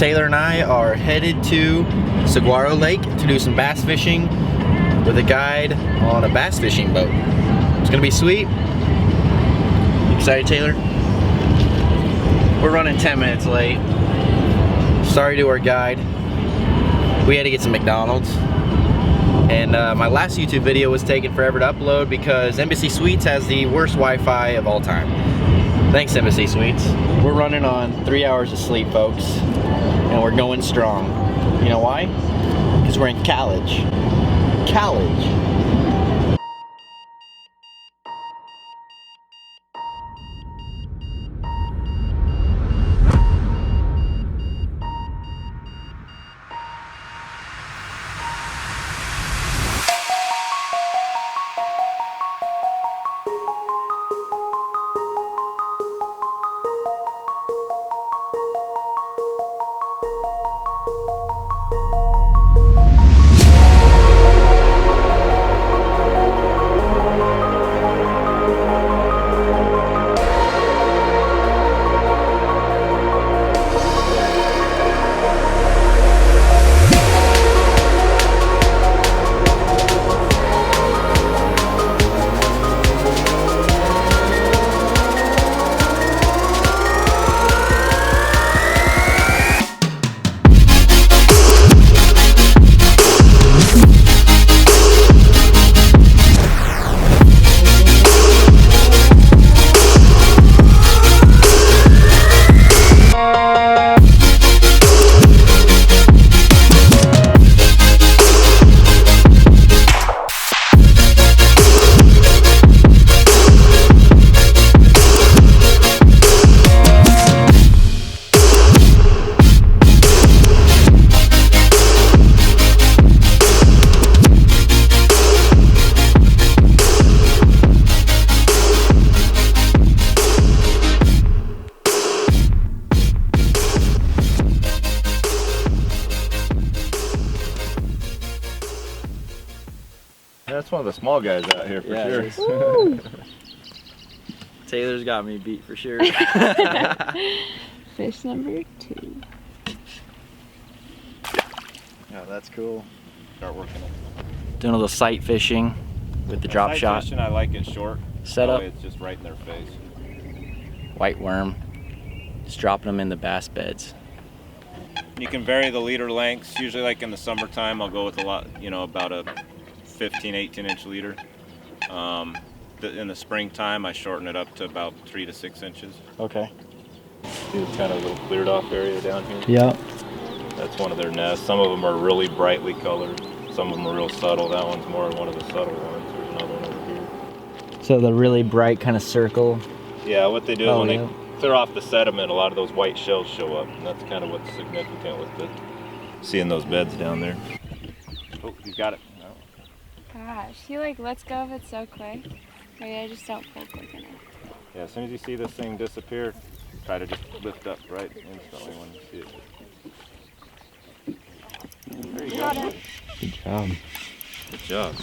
Taylor and I are headed to Saguaro Lake to do some bass fishing with a guide on a bass fishing boat. It's gonna be sweet. You excited, Taylor? We're running 10 minutes late. Sorry to our guide. We had to get some McDonald's. And my last YouTube video was taking forever to upload because Embassy Suites has the worst Wi-Fi of all time. Thanks, Embassy Suites. We're running on 3 hours of sleep, folks. And we're going strong. You know why? Because we're in college. College. That's one of the small guys out here for sure. Taylor's got me beat for sure. Fish number 2. Yeah, that's cool. Start working it. Doing a little sight fishing with the drop shot. Fishing, I like it short. Setup. It's just right in their face. White worm. Just dropping them in the bass beds. You can vary the leader lengths. Usually, like in the summertime, I'll go with a lot, about a 15, 18-inch leader. In the springtime, I shorten it up to about 3 to 6 inches. Okay. See this kind of little cleared off area down here? Yeah. That's one of their nests. Some of them are really brightly colored. Some of them are real subtle. That one's more one of the subtle ones. There's another one over here. So the really bright kind of circle. Yeah, what they do is when they clear off the sediment, a lot of those white shells show up. And that's kind of what's significant with seeing those beds down there. Oh, you got it. Gosh, he lets go of it so quick. Maybe I just don't pull quick enough. Yeah, as soon as you see this thing disappear, try to just lift up right instantly when you see it. There you go. Good job. Good job.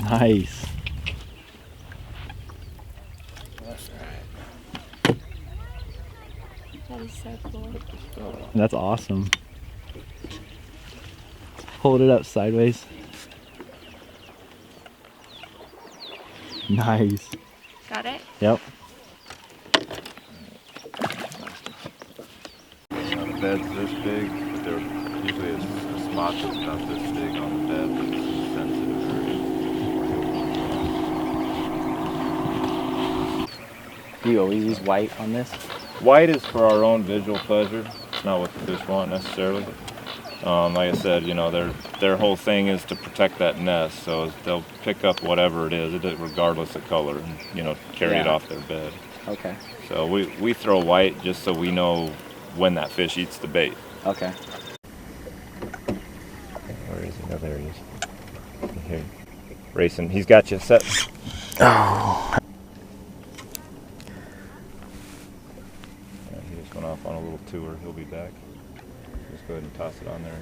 Nice. That's right. That is so cool. That's awesome. Hold it up sideways. Nice. Got it? Yep. The bed's this big, but they're usually a spot that's about this big on the bed that's sensitive area. Do you always use white on this? White is for our own visual pleasure. It's not what the fish want necessarily. Like I said, their whole thing is to protect that nest, so they'll pick up whatever it is, regardless of color, and carry it off their bed. Okay. So we throw white just so we know when that fish eats the bait. Okay. Where is he? Oh, there he is. Here, racing. He's got you set. Oh. He just went off on a little tour. He'll be back. Just go ahead and toss it on there.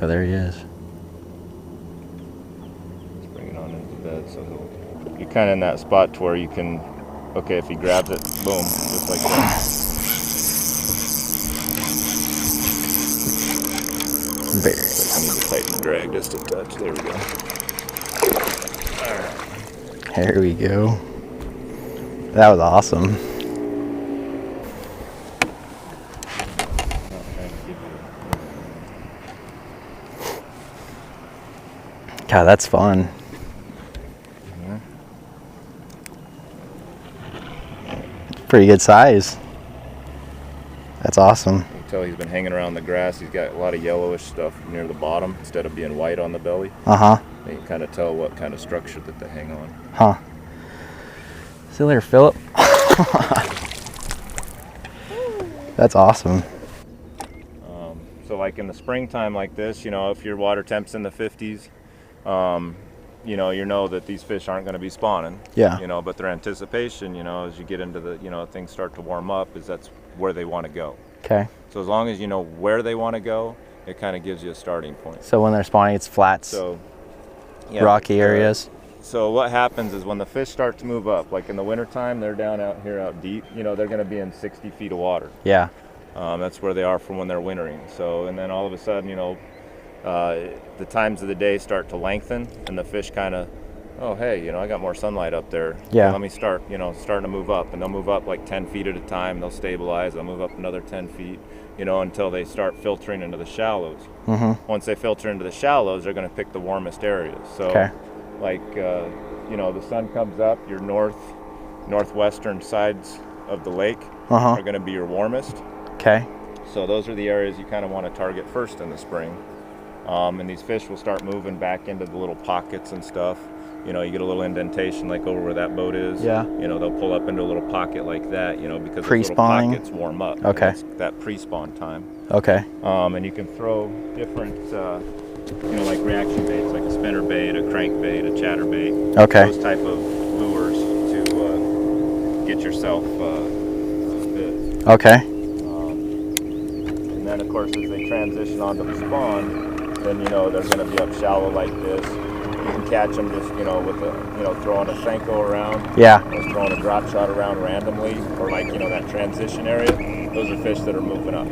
Oh, there he is. bed, so you're kind of in that spot to where you can, okay, if he grabs it, boom, just like that. Very I need to tighten the drag just a touch. There we go. All right. There we go. That was awesome. God, that's fun. Pretty good size. That's awesome. You can tell he's been hanging around the grass. He's got a lot of yellowish stuff near the bottom instead of being white on the belly. Uh-huh. You can kind of tell what kind of structure that they hang on. Huh. See you later, Philip. That's awesome. So like in the springtime like this, you know, if your water temp's in the 50s, you know that these fish aren't going to be spawning. Yeah. You know, but their anticipation, you know, as you get into the, you know, things start to warm up, is that's where they want to go. Okay. So as long as you know where they want to go, it kind of gives you a starting point. So when they're spawning, it's flats, So, yeah, rocky areas. So what happens is when the fish start to move up, like in the wintertime, they're down out here out deep, you know, they're going to be in 60 feet of water. Yeah. That's where they are from when they're wintering. So, and then all of a sudden, you know, the times of the day start to lengthen, and the fish kind of, oh, hey, you know, I got more sunlight up there. Yeah. Let me start, you know, starting to move up. And they'll move up like 10 feet at a time. They'll stabilize. They'll move up another 10 feet, you know, until they start filtering into the shallows. Mm-hmm. Once they filter into the shallows, they're going to pick the warmest areas. So, Okay. like, you know, the sun comes up, your northwestern sides of the lake Uh-huh. are going to be your warmest. Okay. So those are the areas you kind of want to target first in the spring. And these fish will start moving back into the little pockets and stuff. You know, you get a little indentation like over where that boat is. Yeah. You know, they'll pull up into a little pocket like that, you know, because those little Pre-spawning? pockets warm up. and Okay. it's that pre-spawn time. Okay. And you can throw different, you know, like reaction baits, like a spinner bait, a crankbait, a chatterbait. Okay. Those type of lures to get yourself those fish. Okay. And then, of course, as they transition onto the spawn, then, you know, they're going to be up shallow like this. You can catch them just, you know, with a, you know, throwing a Senko around. Yeah. Or throwing a drop shot around randomly, or like, you know, that transition area. Those are fish that are moving up.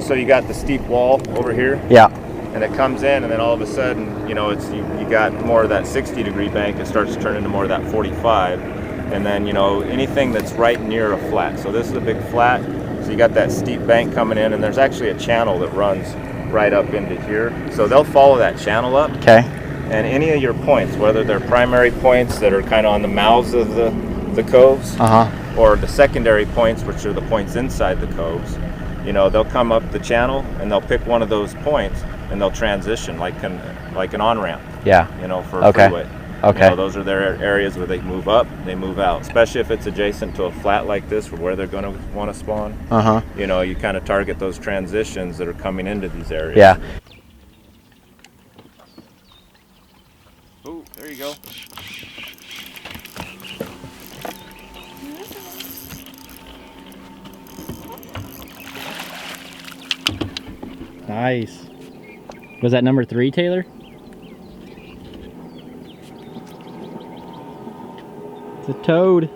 So you got the steep wall over here. Yeah. And it comes in, and then all of a sudden, you know, it's you got more of that 60-degree bank. It starts to turn into more of that 45. And then, you know, anything that's right near a flat. So this is a big flat. So you got that steep bank coming in, and there's actually a channel that runs right up into here. So they'll follow that channel up. Okay. And any of your points, whether they're primary points that are kind of on the mouths of the coves, Uh-huh. or the secondary points, which are the points inside the coves, you know, they'll come up the channel and they'll pick one of those points and they'll transition like an on-ramp, Yeah. you know, for a Okay. freeway. Okay. You know, those are their areas where they move up, they move out, especially if it's adjacent to a flat like this where they're going to want to spawn. Uh-huh. You know, you kind of target those transitions that are coming into these areas. Yeah. Oh, there you go. Nice. Was that number 3, Taylor? It's a toad.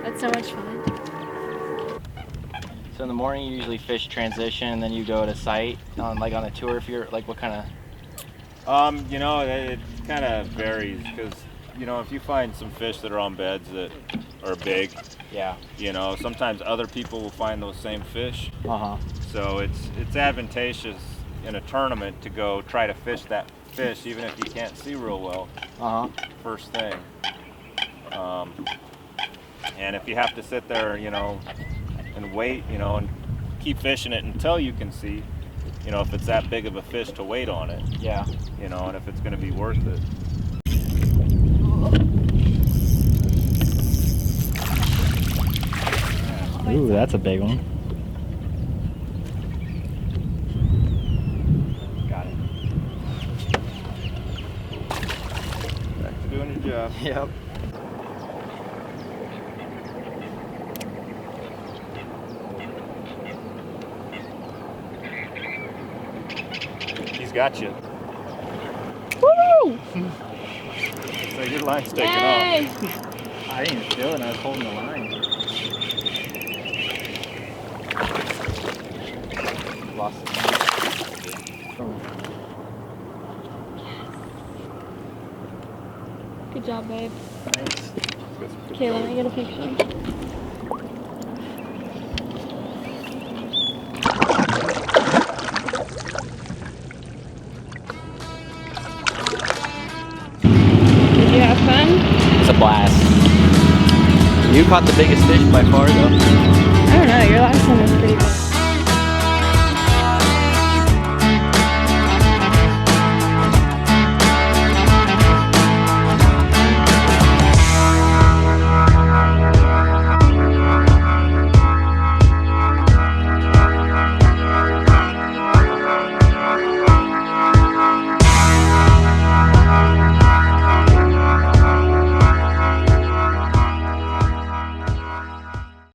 That's so much fun. So in the morning you usually fish transition and then you go to site on a tour if you're like what kind of You know, it kind of varies because, you know, if you find some fish that are on beds that are big, yeah. you know, sometimes other people will find those same fish. Uh-huh. So it's advantageous in a tournament to go try to fish that fish even if you can't see real well Uh-huh. first thing. And if you have to sit there, you know, and wait, you know, and keep fishing it until you can see, you know, if it's that big of a fish to wait on it. Yeah. You know, and if it's going to be worth it. Ooh, that's a big one. Got it. Back to doing your job. Yep. got you. Woo! So your line's taking Yay! off. I didn't even feel it. I was holding the line. Lost it. Good job, babe. Thanks. Okay, let me get a picture. Did you have fun? It's a blast. You caught the biggest fish by far, though. I don't know, your last one was pretty big.